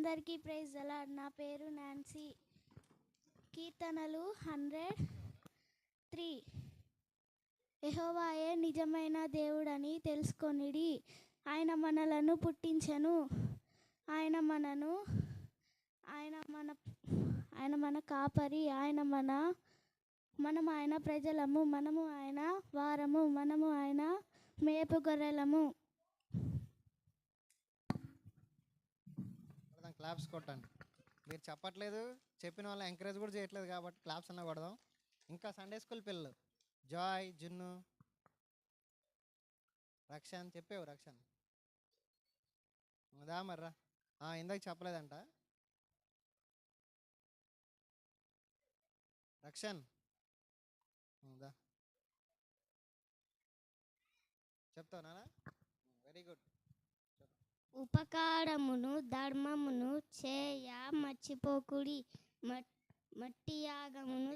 అందరికీ praise the lord. నా పేరు నాన్సీ. కీర్తనలు 103. యెహోవాయే నిజమైన దేవుడని తెలుసుకొనిడి. ఆయన మనలను పుట్టించెను. ఆయన మన కాపరి. మనము ఆయన ప్రజలము. మనము ఆయన వారము. మనము ఆయన మేపు గొర్రెలము. క్లాప్స్ కొట్టండి. మీరు చెప్పట్లేదు, చెప్పిన వాళ్ళు ఎంకరేజ్ కూడా చేయట్లేదు కాబట్టి క్లాప్స్ అన్నా కొడదాం. ఇంకా సండే స్కూల్ పిల్లలు జాయ్, జున్ను, రక్షణ్ చెప్పావు. రక్షణ్ దా మర్రా, ఇందాక చెప్పలేదంట. రక్షణ్ దా చెప్తావు నానా. Very good. ఉపకారమును ధర్మమును చేయ మర్చిపోకుడి. మట్టి యాగములు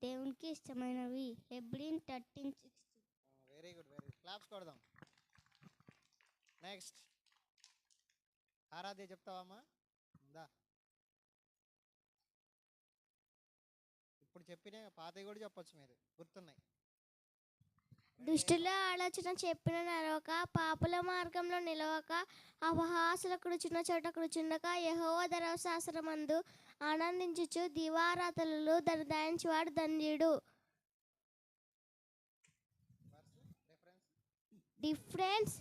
దేవునికి ఇష్టమైనవి. హెబ్రీన్ 13:16. Very good, very good. Claps కొడదాం. నెక్స్ట్ ఆరాధ్య చెప్తావమ్మా. దా ఇప్పుడు చెప్పిన పాతవి కూడా చెప్పొచ్చు, మీరు గుర్తున్నాయి. దుష్టుల ఆలోచన చెప్పిన నరక, పాపుల మార్గంలో నిలవక, అపహాసుల కూర్చున్న చోట కూర్చుండక, యెహోవా ధర్మశాస్త్రమందు ఆనందించుచు దివారాత్రులు దయచేవాడు ధన్యుడు. డిఫరెన్స్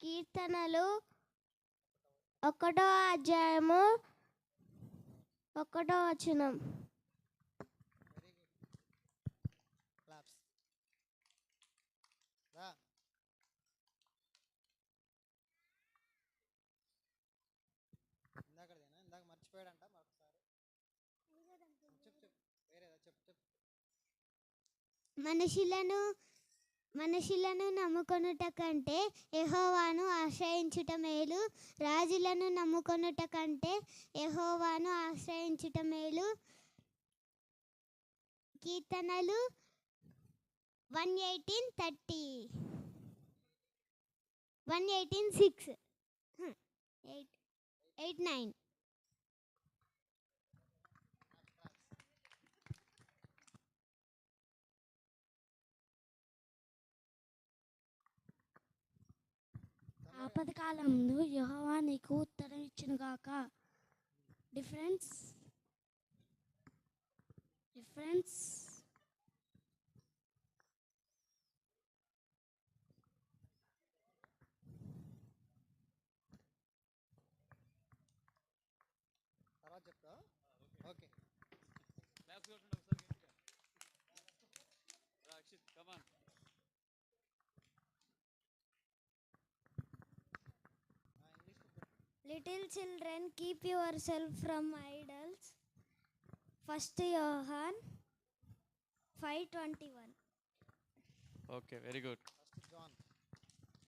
కీర్తనలు 1:1. ఇందాక మర్చిపోయాడంట. మనుషులను నమ్ముకొనుట కంటే యెహోవాను ఆశ్రయించుట మేలు. రాజులను నమ్ముకొనుట కంటే యెహోవాను ఆశ్రయించుట మేలు. కీర్తనలు 118:30. 118:6. 8:9. ఆపదకాలంలో యెహోవా నీకు ఉత్తరం ఇచ్చునుగాక. డిఫరెన్స్ తర్వాత చెప్తా. Okay. Little children, keep yourself from idols. 1 John 5:21. Okay, very good. 1 John